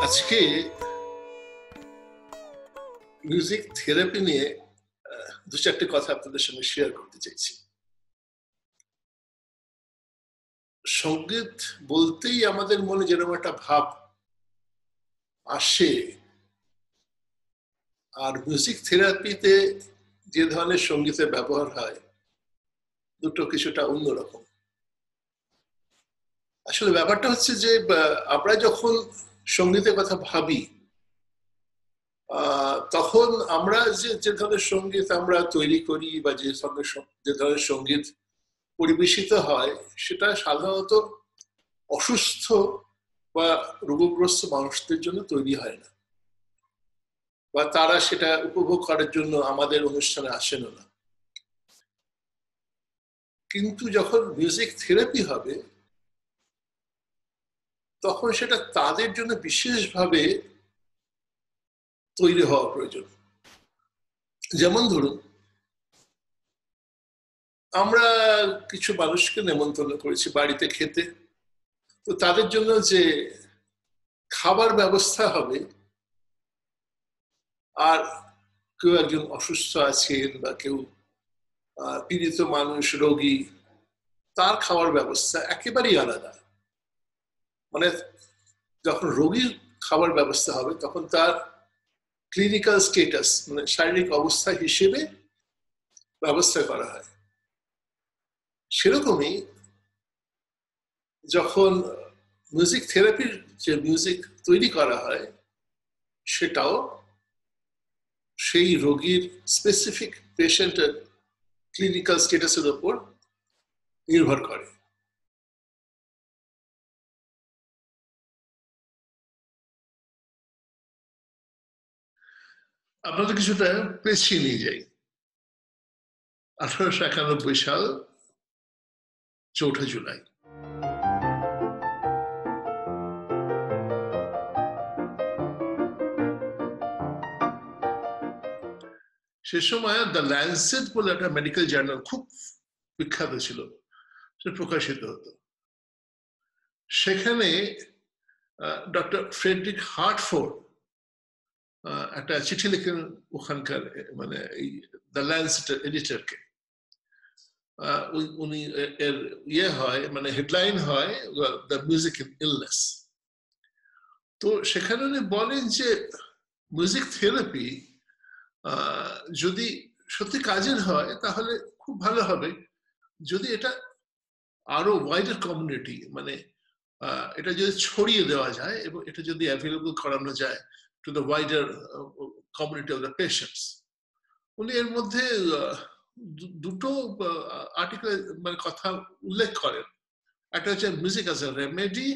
আজকে music therapy নিয়ে দু চারটে কথা আপনাদের সঙ্গে শেয়ার করতে চাইছি। সঙ্গীত বলতেই আমাদের মনে যেরকম একটা ভাব আসে, আর মিউজিক থেরাপিতে যে ধরনের সঙ্গীতের ব্যবহার হয় দুটো কিছুটা অন্যরকম। আসলে ব্যাপারটা হচ্ছে যে আমরা যখন সঙ্গীতের কথা ভাবি তখন আমরা যে ধরনের সঙ্গীত আমরা তৈরি করি বা যে ধরনের সঙ্গীত পরিবেশিত হয় সেটা সাধারণত অসুস্থ বা রোগগ্রস্ত মানুষদের জন্য তৈরি হয় না, বা তারা সেটা উপভোগ করার জন্য আমাদের অনুষ্ঠানে আসেন না। কিন্তু যখন মিউজিক থেরাপি হবে তখন সেটা তাদের জন্য বিশেষভাবে তৈরি হওয়া প্রয়োজন। যেমন ধরুন, আমরা কিছু মানুষকে নেমন্তন্ন করেছি বাড়িতে খেতে, তো তাদের জন্য যে খাবার ব্যবস্থা হবে, আর কেউ একজন অসুস্থ আছেন বা কেউ পীড়িত মানুষ, রোগী, তার খাওয়ার ব্যবস্থা একেবারেই আলাদা। মানে যখন রোগীর খাবার ব্যবস্থা হবে তখন তার ক্লিনিক্যাল স্টেটাস মানে শারীরিক অবস্থা হিসেবে ব্যবস্থা করা হয়। সেরকমই যখন মিউজিক থেরাপির যে মিউজিক তৈরি করা হয় সেটাও সেই রোগীর স্পেসিফিক পেশেন্টের ক্লিনিক্যাল স্টেটাসের উপর নির্ভর করে। আপনাদের কিছুটা পেছিয়ে নিয়ে যাই। 1891 সাল 4 জুলাই। সে সময় দ্য ল্যান্সেট বলে একটা মেডিকেল জার্নাল খুব বিখ্যাত ছিল, সে প্রকাশিত হতো। সেখানে ডক্টর ফ্রেডরিক হার্টফোর্ড একটা চিঠি লিখেন ওখানকার মানে এই দ্য ল্যান্সেট এডিটরকে। উনি এর হয় মানে হেডলাইন হয় দ্য মিউজিক ইলনেস। তো সেখানে উনি বলেন যে মিউজিক থেরাপি যদি সত্যি কাজের হয় তাহলে খুব ভালো হবে যদি এটা আরো ওয়াইডার কমিউনিটি মানে এটা যদি ছড়িয়ে দেওয়া যায় এবং এটা যদি অ্যাভেলেবল করানো যায় to the wider community of the patients. উনি এর মধ্যে দুটো আর্টিকেল মানে কথা উল্লেখ করেন। একটা হচ্ছে মিউজিক অ্যাজ এ রেমেডি,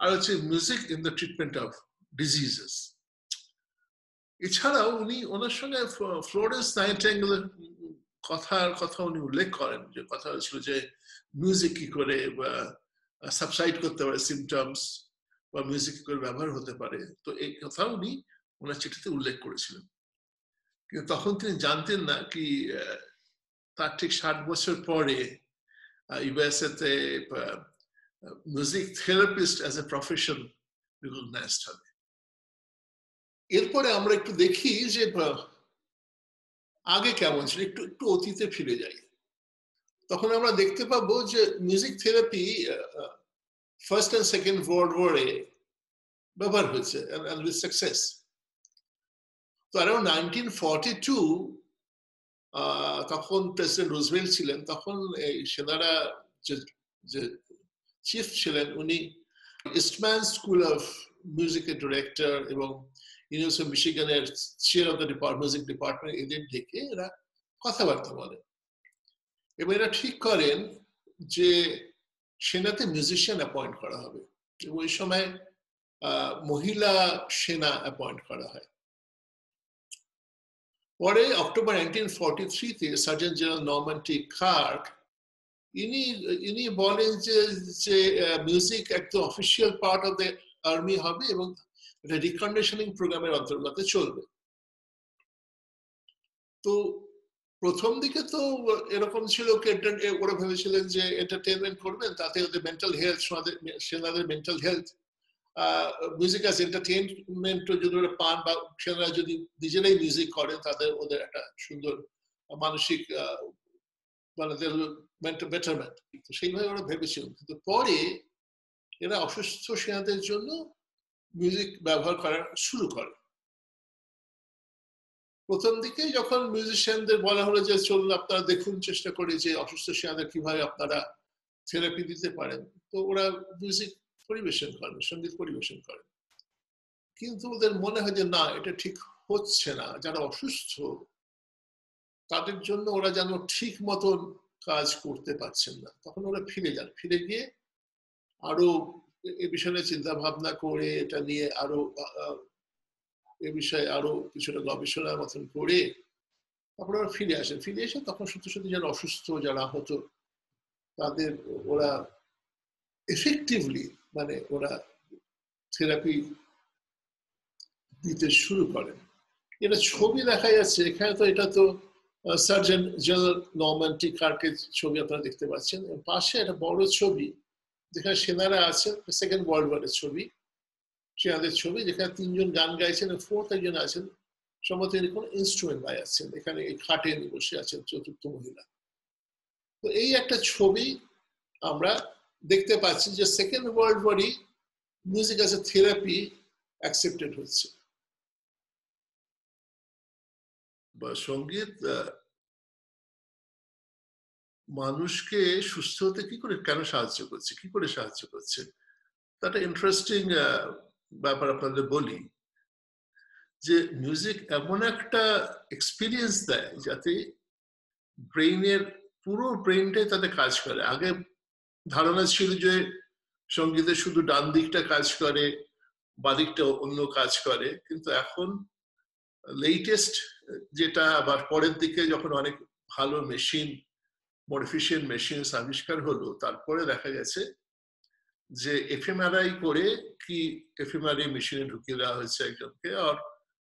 আর হচ্ছে music in the treatment of diseases. এছাড়াও উনি ওনার সঙ্গে ফ্লোরেন্স নাইটিঙ্গেলের কথা উনি উল্লেখ করেন, যে কথা হচ্ছিল যে মিউজিক কি করে সাবসাইড করতে পারে সিমটমস বা মিউজিক কি করে ব্যবহার হতে পারে। তো এই কথা উনি ওনার চিঠিতে উল্লেখ করেছিলেন। কিন্তু তখন তিনি জানতেন না কি তার ঠিক 60 বছর পরে ইউএসএ তে music therapist as a profession recognised হবে। এরপরে আমরা একটু দেখি যে আগে কেমন ছিল, একটু একটু অতীতে ফিরে যাই। তখন আমরা দেখতে পাবো যে music therapy first and second world ওয়ারে ব্যবহার হয়েছে and with success. তো around 1942 তখন প্রেসিডেন্ট রুজভেল্ট ছিলেন। তখন এই সেনারা যে চিফ ছিলেন উনি ইস্টম্যান স্কুল অফ মিউজিকের ডিরেক্টর এবং ইউনিভার্সিটি অফ মিশিগানের chair of the music department, এদের ডেকে এরা কথাবার্তা বলেন এবং এরা ঠিক করেন যে সেনাতে মিউজিশিয়ান অ্যাপয়েন্ট করা হবে। ওই সময় মহিলা সেনা অ্যাপয়েন্ট করা হয়। পরে অক্টোবর 1943-তে সার্জন জেনারেল নরম্যান টি ক্লার্ক ইনি বলেন যে মিউজিক একদম official part of the army হবে এবং এটা রিকন্ডিশনিং প্রোগ্রামের অন্তর্গত চলবে। তো প্রথম দিকে তো এরকম ছিল ওরা ভেবেছিলেন যে এন্টারটেনমেন্ট করবেন, তাতে ওদের মেন্টাল হেলথ, সেনাদের mental health music as entertainment যদি ওরা পান, বা সেনারা যদি নিজেরাই মিউজিক করেন, ওদের একটা সুন্দর মানসিক মানে বেটারমেন্ট, তো সেইভাবে ওরা ভেবেছিল। কিন্তু পরে এরা অসুস্থ সেনাদের জন্য মিউজিক ব্যবহার করা শুরু করে। প্রথম দিকে যখন মিউজিশিয়ানদের বলা হলো যে চলুন আপনারা দেখুন, চেষ্টা করে যে অসুস্থ সেনাদের কিভাবে আপনারা থেরাপি দিতে পারেন, তো ওরা মিউজিক পরিবেশন করেন, সঙ্গীত পরিবেশন করেন। কিন্তু ওদের মনে হয় যে না, এটা ঠিক হচ্ছে না, যারা অসুস্থ তাদের জন্য ওরা যেন ঠিক মতন কাজ করতে পারছেন না। তখন ওরা ফিরে যান, ফিরে গিয়ে আরো এ বিষয়ে চিন্তা ভাবনা করে, এটা নিয়ে আরো এ বিষয়ে আরো কিছুটা গবেষণার মতন করে তারপরে ওরা ফিরে আসেন। ফিরে এসে তখন সত্যি সত্যি যারা অসুস্থ, যারা আহত, তাদের ওরা এফেক্টিভলি মানে ওরা থেরাপি দিতে শুরু করেন। এটা ছবি দেখা যাচ্ছে এখানে, তো এটা তো সার্জন জেনারেল নরম্যান টি কার্কের ছবি আপনারা দেখতে পাচ্ছেন। পাশে একটা বড় ছবি যেখানে সেনারা আছেন, সেকেন্ড ওয়ার্ল্ড ওয়ারের ছবি, সেনাদের ছবি, যেখানে 3 জন গান গাইছেন, 4th একজন আছেন সম্ভবত কোনো ইনস্ট্রুমেন্ট বাজাচ্ছেন, এখানে এই খাটে বসে আছেন 4th মহিলা। তো এই একটা ছবি আমরা দেখতে পাচ্ছি যে সেকেন্ড ওয়ার্ল্ড ওয়ারই music as a therapy accepted হচ্ছে। বা সঙ্গীত মানুষকে সুস্থ হতে কি করে, কেন সাহায্য করছে, কি করে সাহায্য করছে, একটা ইন্টারেস্টিং ব্যাপার আপনাদের বলি। যে মিউজিক এমন একটা এক্সপিরিয়েন্স দেয় যাতে ব্রেইনের পুরো ব্রেইনটাই তাতে কাজ করে। আগে ধারণা ছিল যে সঙ্গীতের শুধু ডান দিকটা কাজ করে, বাদিকটা অন্য কাজ করে, কিন্তু এখন লেটেস্ট যেটা, আবার পরের দিকে যখন অনেক ভালো মেশিন, মোর এফিশিয়েন্ট মেশিন আবিষ্কার হলো, তারপরে দেখা গেছে যে এফএমআরআই করে, কি এফএমআরআই মেশিনে ঢুকিয়ে দেওয়া হয়েছে একজনকে, আর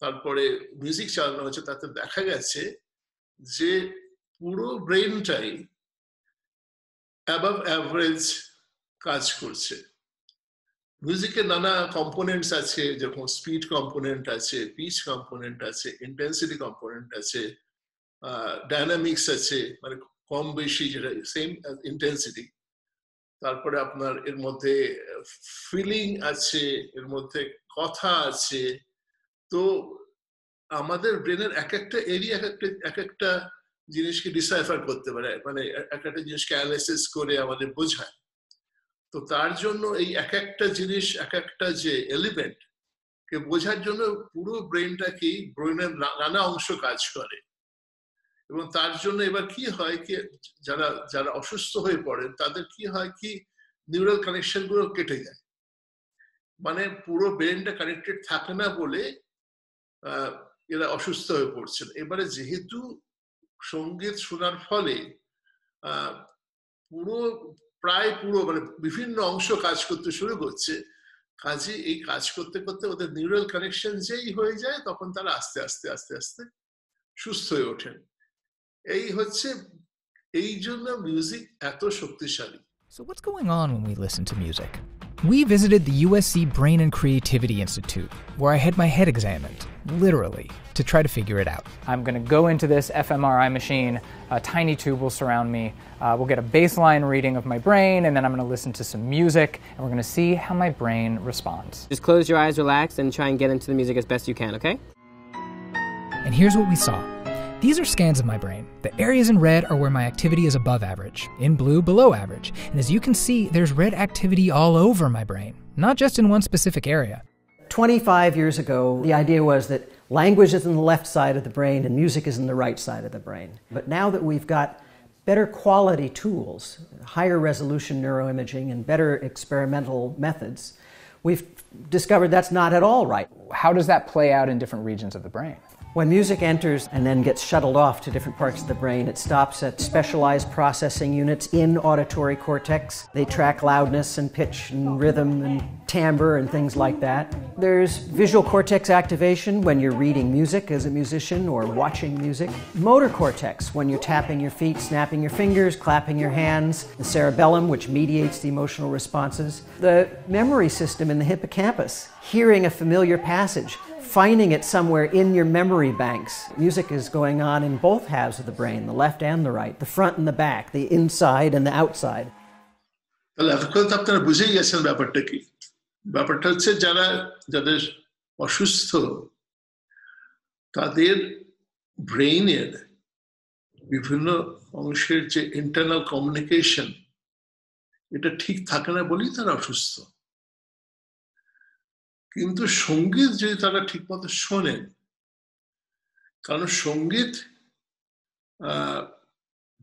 তারপরে মিউজিক চালানো হচ্ছে, তাতে দেখা গেছে যে পুরো ব্রেইনটাই অ্যাবাভ অ্যাভারেজ কাজ করছে। মিউজিকের নানা কম্পোনেন্টস আছে, যেরকম স্পিড কম্পোনেন্ট আছে, পিচ কম্পোনেন্ট আছে, ইন্টেন্সিটি কম্পোনেন্ট আছে, ডায়নামিক্স আছে, মানে কম বেশি যেটা সেম ইন্টেন্সিটি। তারপরে আপনার এর মধ্যে ফিলিং আছে, এর মধ্যে কথা আছে। তো আমাদের ব্রেনের এক একটা এরিয়া এক একটা জিনিসকে ডিসাইফার করতে পারে, মানে এক একটা জিনিসকে অ্যানালাইসিস করে আমাদের বোঝায়। তো তার জন্য এই এক একটা জিনিস, এক একটা যে এলিমেন্ট কে বোঝার জন্য পুরো ব্রেনটাকেই, ব্রেনের নানা অংশ কাজ করে। এবং তার জন্য এবার কি হয় কি, যারা যারা অসুস্থ হয়ে পড়েন তাদের কি হয় কি, নিউরাল কানেকশন গুলো কেটে যায়, মানে পুরো ব্রেনটা কানেক্টেড থাকে না বলে এরা অসুস্থ হয়ে পড়ছেন। এবারে যেহেতু সঙ্গীত শোনার ফলে প্রায় পুরো মানে বিভিন্ন অংশ কাজ করতে শুরু করছে, কাজে এই কাজ করতে করতে ওদের নিউরাল কানেকশন যেই হয়ে যায়, তখন তারা আস্তে আস্তে আস্তে আস্তে সুস্থ হয়ে ওঠেন। এই হচ্ছে, এই জন্য মিউজিক এত শক্তিশালী। So what's going on when we listen to music? We visited the USC Brain and Creativity Institute, where I had my head examined, literally, to try to figure it out. I'm going to go into this fMRI machine, a tiny tube will surround me, we'll get a baseline reading of my brain, and then I'm going to listen to some music, and we're going to see how my brain responds. Just close your eyes, relax, and try and get into the music as best you can, okay? And here's what we saw. These are scans of my brain. The areas in red are where my activity is above average, in blue below average. And as you can see, there's red activity all over my brain, not just in one specific area. 25 years ago, the idea was that language is in the left side of the brain and music is in the right side of the brain. But now that we've got better quality tools, higher resolution neuroimaging and better experimental methods, we've discovered that's not at all right. How does that play out in different regions of the brain? When music enters and then gets shuttled off to different parts of the brain, it stops at specialized processing units in auditory cortex. They track loudness and pitch and rhythm and timbre and things like that. There's visual cortex activation when you're reading music as a musician or watching music. Motor cortex when you're tapping your feet, snapping your fingers, clapping your hands. The cerebellum, which mediates the emotional responses. The memory system in the hippocampus, hearing a familiar passage, finding it somewhere in your memory banks. Music is going on in both halves of the brain, the left and the right, the front and the back, the inside and the outside. তাহলে এতক্ষণ তো আপনারা বুঝেই গেছেন ব্যাপারটা কি। ব্যাপারটা হচ্ছে যাদের অসুস্থ তাদের ব্রেইনের বিভিন্ন অংশের যে ইন্টারনাল কমিউনিকেশন এটা ঠিক থাকে না বলেই তারা অসুস্থ। কিন্তু সঙ্গীত যদি তারা ঠিকমতো শোনেন, কারণ সঙ্গীত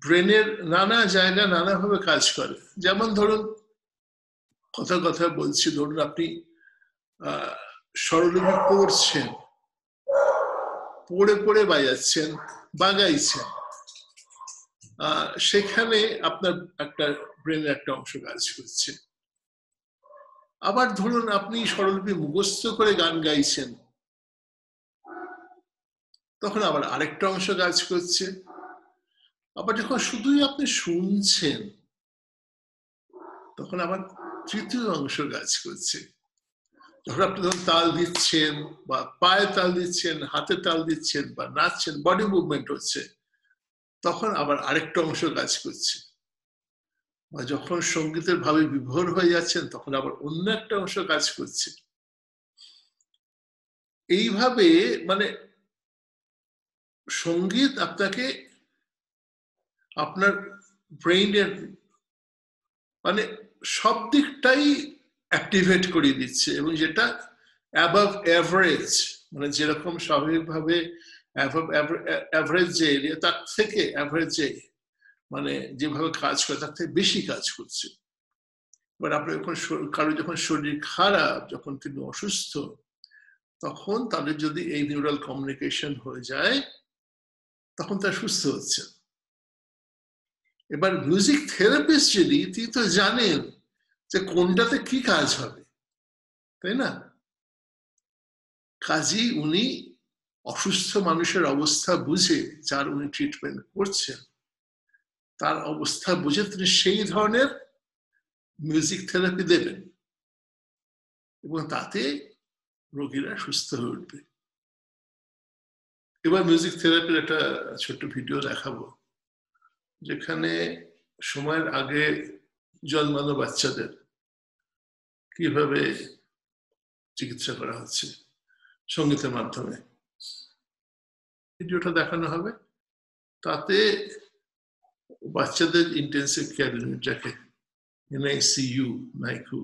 ব্রেনের নানা জায়গায় নানাভাবে কাজ করে। যেমন ধরুন কথা বলছি, ধরুন আপনি স্বরলিপি পড়ছেন, পড়ে বাজাচ্ছেন বা গাইছেন, সেখানে আপনার একটা ব্রেনের একটা অংশ কাজ করছে। আবার ধরুন আপনি স্বরলিপি মুখস্থ করে গান গাইছেন, তখন আবার আরেকটা অংশ কাজ করছে। আবার যখন শুধুই আপনি শুনছেন, তখন আবার তৃতীয় অংশ কাজ করছে। যখন আপনি ধরুন তাল দিচ্ছেন বা পায়ে তাল দিচ্ছেন, হাতে তাল দিচ্ছেন বা নাচছেন, বডি মুভমেন্ট হচ্ছে, তখন আবার আরেকটা অংশ কাজ করছে। বা যখন সঙ্গীতের ভাবে বিভোর হয়ে যাচ্ছেন, তখন আবার অন্য একটা অংশ কাজ করছে। এইভাবে মানে সঙ্গীত আপনাকে আপনার ব্রেইনের মানে সব দিকটাই অ্যাক্টিভেট করিয়ে দিচ্ছে, এবং যেটা অ্যাবাভ অ্যাভারেজ, মানে যেরকম স্বাভাবিকভাবে অ্যাভারেজ যে এরিয়া, তার থেকে অ্যাভারেজে মানে যেভাবে কাজ করে তার থেকে বেশি কাজ করছে। এবার আপনার কারো যখন শরীর খারাপ, যখন তিনি অসুস্থ, তখন তাদের যদি এই নিউরাল কমিউনিকেশন হয়ে যায়, তখন তারা সুস্থ হচ্ছে। এবার মিউজিক থেরাপিস্ট যদি, তিনি তো জানেন যে কোনটাতে কি কাজ হবে, তাই না? কাজেই উনি অসুস্থ মানুষের অবস্থা বুঝে, যার উনি ট্রিটমেন্ট করছেন, তার অবস্থা বুঝে তিনি সেই ধরনের মিউজিক থেরাপি দেবেন, এবং তাতে রোগীরা সুস্থ হয়ে উঠবে। এবার মিউজিক থেরাপির একটা ছোট্ট ভিডিও দেখাবো, যেখানে সময়ের আগে জন্মানো বাচ্চাদের কিভাবে চিকিৎসা করা হচ্ছে সঙ্গীতের মাধ্যমে। ভিডিওটা দেখানো হবে, তাতে বাচ্চাদের ইন্টেন্সিভ কেয়ার ইউনিট, যাকে NICU, নাইকু,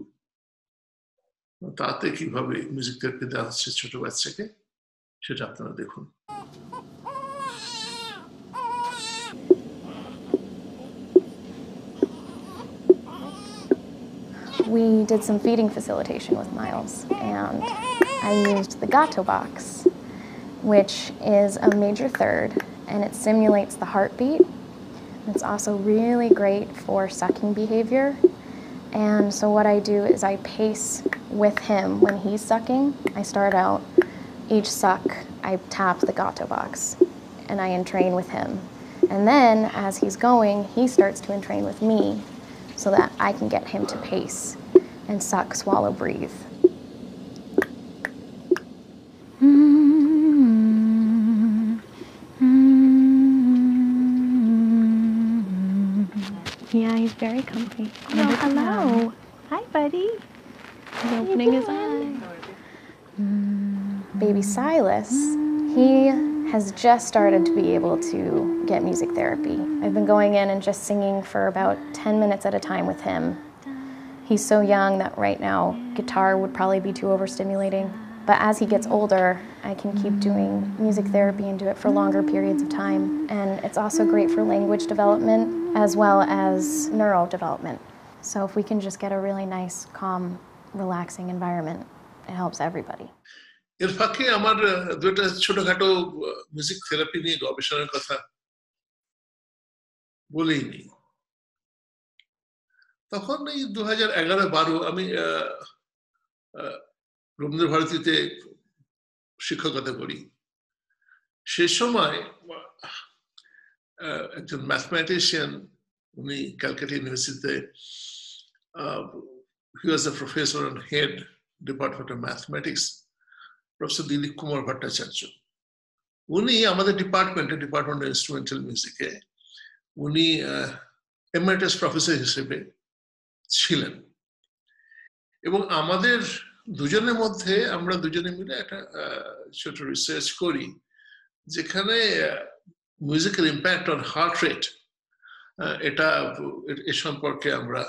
তাতে কিভাবে মিউজিক থেরাপি দেওয়া হচ্ছে ছোট বাচ্চাকে, সেটা আপনারা দেখুন। We did some feeding facilitation with Miles, and I used the Gato box, which is a major third, and it simulates the heartbeat. It's also really great for sucking behavior. And so what I do is I pace with him when he's sucking. I start out, each suck, I tap the Gato box, and I entrain with him. And then, as he's going, he starts to entrain with me, so that I can get him to pace and suck, swallow, breathe. Yeah, he's very comfy. Oh, hello. Hi, buddy. He's opening his eye. Baby Silas, he has just started to be able to get music therapy. I've been going in and just singing for about 10 minutes at a time with him. He's so young that right now guitar would probably be too overstimulating. But as he gets older, I can keep doing music therapy and do it for longer periods of time. And it's also great for language development as well as neural development. So if we can just get a really nice, calm, relaxing environment, it helps everybody. এর ফাঁকে আমার দুটো ছোটখাটো music therapy নিয়ে গবেষণার কথা বলেইনি। তখন এই 2011-12 আমি রবীন্দ্র ভারতীতে শিক্ষকতা করি। সে সময় একজন ম্যাথমেটিশিয়ান, উনি ক্যালকাটা ইউনিভার্সিটিতে he was a professor and head department of mathematics, professor Dilip Kumar Bhattacharya. উনি আমাদের ডিপার্টমেন্ট অফ ইনস্ট্রুমেন্টাল মিউজিকে উনি এমারিটাস প্রফেসর হিসেবে ছিলেন, এবং আমাদের দুজনের মধ্যে আমরা দুজনে মিলে একটা ছোট রিসার্চ করি যেখানে musical impact on heart rate, এটা এ সম্পর্কে আমরা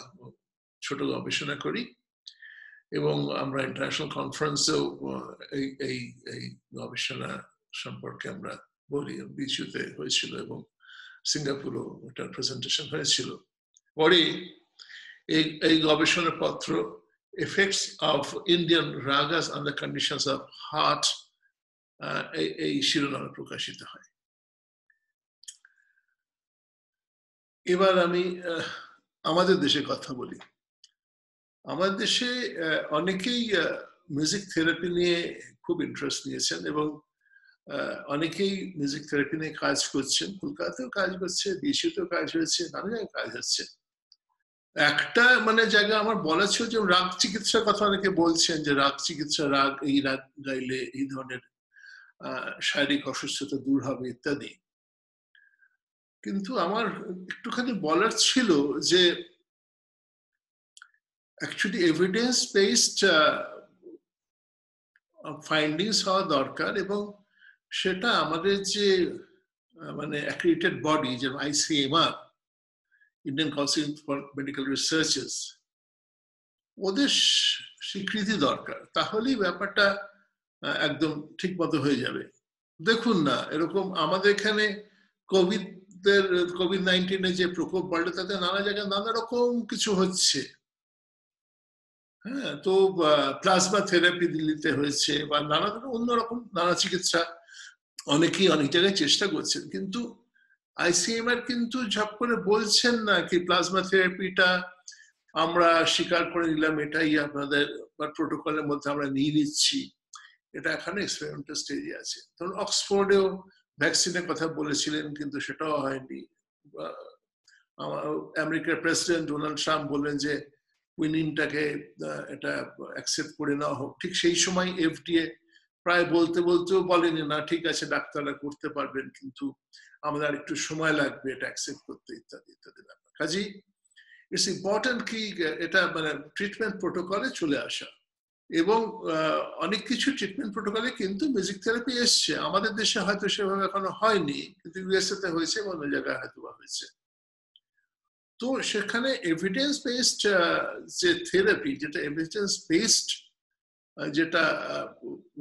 ছোট গবেষণা করি, এবং আমরা ইন্টারন্যাশনাল কনফারেন্সেও এই গবেষণা সম্পর্কে আমরা বলি। বিচুতে হয়েছিল এবং সিঙ্গাপুরেও এটার প্রেজেন্টেশন হয়েছিল। পরে এই গবেষণা পত্র effects of Indian ragas on the conditions of heart এই শিরোনামে প্রকাশিত হয়। এবার আমি আমাদের দেশে কথা বলি। আমাদের দেশে অনেকেই মিউজিক থেরাপি নিয়ে খুব ইন্টারেস্ট নিয়েছেন এবং অনেকেই মিউজিক থেরাপি নিয়ে কাজ করছেন। কলকাতাতেও কাজ করছে, বিশ্বতেও কাজ হয়েছে, নানা জায়গায় কাজ হচ্ছে। একটা জায়গা আমার বলা ছিল যে রাগ চিকিৎসার কথা অনেকে বলছেন, যে রাগ চিকিৎসা, এই রাগ গাইলে এই ধরনের শারীরিক অসুস্থতা দূর হবে ইত্যাদি। কিন্তু আমার একটুখানি বলার ছিল যে অ্যাকচুয়ালি এভিডেন্স বেসড ফাইন্ডিংস হওয়া দরকার, এবং সেটা আমাদের যে অ্যাক্রিডিটেড বডি, যে ICMR, Indian council for medical researches, ওদের স্বীকৃতি দরকার। তাহলেই ব্যাপারটা একদম ঠিক মতো হয়ে যাবে। দেখুন না, এরকম আমাদের এখানে কোভিড-19 যে প্রকোপ বাড়লো, তাতে নানা জায়গায় নানা রকম কিছু হচ্ছে। হ্যাঁ, তো প্লাজমা থেরাপি দিল্লিতে হয়েছে, বা নানা অন্যরকম নানা চিকিৎসা অনেকেই অনেক জায়গায় চেষ্টা করছেন, কিন্তু ICMR কিন্তু ঝপ করে বলছেন না কি প্লাজমা থেরাপিটা আমরা স্বীকার করে নিলাম, এটাই আপনাদের প্রোটোকলের মধ্যে আমরা নিয়ে নিচ্ছি। এটা এখানে এক্সপেরিমেন্টাল স্টেজে আছে। ধরুন অক্সফোর্ডেও ভ্যাকসিনের কথা বলেছিলেন, কিন্তু সেটাও হয়নি। আমেরিকার প্রেসিডেন্ট ডোনাল্ড ট্রাম্প বললেন যে কুইনিনটাকে এটা অ্যাকসেপ্ট করে নেওয়া হোক। ঠিক সেই সময় FDA প্রায় বলতেও বলেনি না ঠিক আছে ডাক্তাররা করতে পারবেন, কিন্তু আমাদের আর একটু সময় লাগবে এটা অ্যাকসেপ্ট করতে, ইত্যাদি ইত্যাদি ব্যাপার। কাজেই ইটস ইম্পর্টেন্ট কি এটা ট্রিটমেন্ট প্রোটোকলে চলে আসা, এবং অনেক কিছু ট্রিটমেন্ট প্রোটোকলে কিন্তু মিউজিক থেরাপি এসছে। আমাদের দেশে হয়তো সেভাবে এখনো হয়নি, কিন্তু USA তে হয়েছে, অন্য জায়গায় হয়তো হয়েছে। তো সেখানে এভিডেন্স বেসড যে থেরাপি, যেটা এভিডেন্স বেসড, যেটা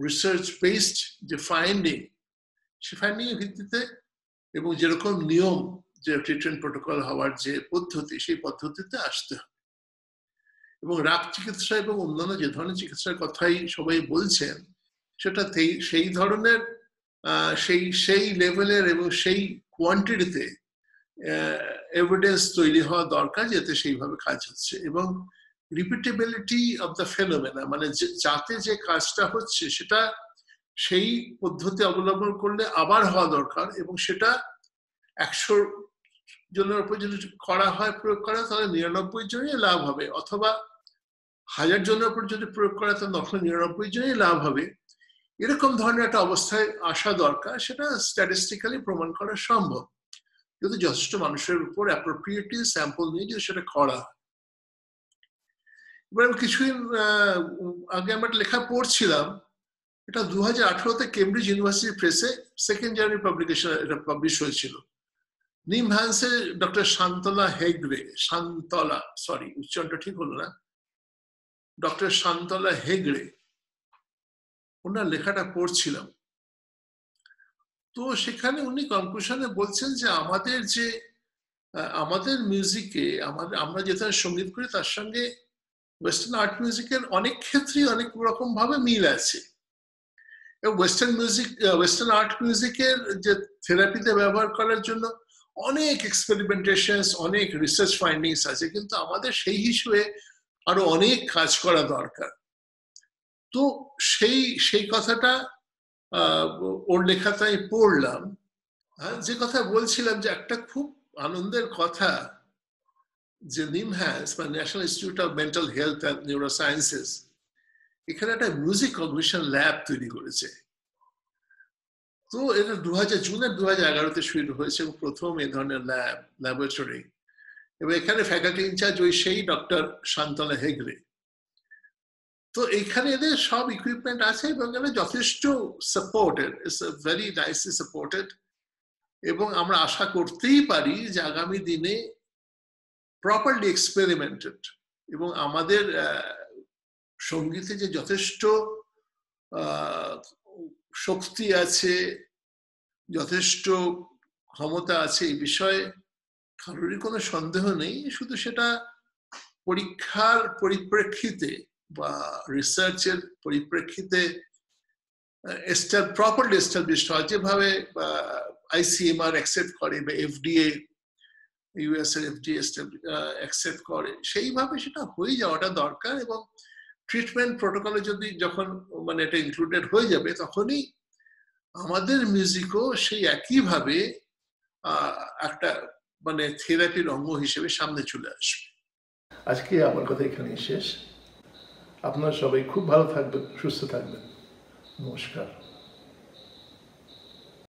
রিসার্চ বেসড যে ফাইন্ডিং, সে ফাইন্ডিং এর ভিত্তিতে এবং যেরকম নিয়ম, যে ট্রিটমেন্ট প্রোটোকল হওয়ার যে পদ্ধতি, সেই পদ্ধতিতে আসতে হবে। এবং রাগ চিকিৎসা এবং অন্যান্য যে ধরনের চিকিৎসার কথাই সবাই বলছেন, সেটা সেই ধরনের সেই লেভেলের এবং সেই কোয়ান্টিটিতে এভিডেন্স তৈরি হওয়া দরকার, যাতে সেইভাবে কাজ হচ্ছে। এবং রিপিটেবিলিটি অফ দ্য ফেনোমেনা, যাতে যে কাজটা হচ্ছে সেটা সেই পদ্ধতি অবলম্বন করলে আবার হওয়া দরকার, এবং সেটা 100 জনের উপর যদি করা হয়, প্রয়োগ করা, তাহলে 99 জনই লাভ হবে, অথবা 1000 জনের উপর যদি প্রয়োগ করা, তাহলে 999 জনই লাভ হবে। এরকম ধরনের একটা অবস্থায় আসা দরকার। সেটা স্ট্যাটিস্টিক্যালি প্রমাণ করা সম্ভব যদি যথেষ্ট মানুষের উপর অ্যাপ্রোপ্রিয়েটলি স্যাম্পল নিয়ে যদি সেটা করা হয়। এবার আমি কিছুদিন আগে আমার লেখা পড়ছিলাম, এটা 2018-তে কেমব্রিজ ইউনিভার্সিটি প্রেসে 2nd জানুয়ারি পাবলিকেশন এটা পাবলিশ হয়েছিল। নিমহ্যান্সে ডক্টর শান্তলা হেগড়ে, উচ্চারণটা ঠিক হলো না, ডক্টর শান্তলা হেগড়ে, ওনার লেখাটা পড়ছিলাম। তো সেখানে উনি কনক্লুশনে বলছেন যে আমাদের মিউজিকে, আমরা যে ধরনের সঙ্গীত করি, তার সঙ্গে ওয়েস্টার্ন আর্ট মিউজিকের অনেক ক্ষেত্রেই অনেক রকম ভাবে মিল আছে। ওয়েস্টার্ন আর্ট মিউজিকের যে থেরাপিতে ব্যবহার করার জন্য অনেক এক্সপেরিমেন্টেশনস, অনেক রিসার্চ ফাইন্ডিংস আছে, কিন্তু আমাদের সেই হিসেবে আরো অনেক কাজ করা দরকার। তো সেই কথাটা ওর লেখাতে আমি পড়লাম। যে কথা বলছিলাম যে একটা খুব আনন্দের কথা যে নিমহ্যান্স বা national institute of mental health and neurosciences এখানে একটা মিউজিক কগনিশন ল্যাব তৈরি করেছে। তো এটা জুনের 2011-তে শুরু হয়েছে প্রথম এই ধরনের ল্যাবরেটরি, এবং এখানে ফ্যাকাল্টি ইনচার্জ সেই ডক্টর শান্তলা হেগড়ে। তো এখানে এদের সব ইকুইপমেন্ট আছে এবং এরা যথেষ্ট supported, it's very nicely supported, এবং আমরা আশা করতেই পারি যে আগামী দিনে প্রপারলি এক্সপেরিমেন্টেড এবং আমাদের সঙ্গীতে যে যথেষ্ট শক্তি আছে, যথেষ্ট ক্ষমতা আছে, এই বিষয়ে কারোরই কোনো সন্দেহ নেই। শুধু সেটা পরীক্ষার পরিপ্রেক্ষিতে বা রিসার্চের পরিপ্রেক্ষিতে প্রপারলি এস্টাবলিশড হয়, যেভাবে ICMR অ্যাকসেপ্ট করে বা FDA US এর FDA অ্যাকসেপ্ট করে, সেইভাবে সেটা হয়ে যাওয়াটা দরকার। এবং ট্রিটমেন্ট প্রোটোকলে যখন মানে এটা ইনক্লুডেড হয়ে যাবে, তখনই আমাদের মিউজিকও সেই একইভাবে একটা মানে থেরাপির অঙ্গ হিসেবে সামনে চলে আসবে। আজকে আমার কথা এখানেই শেষ। আপনারা সবাই খুব ভালো থাকবেন, সুস্থ থাকবেন। নমস্কার।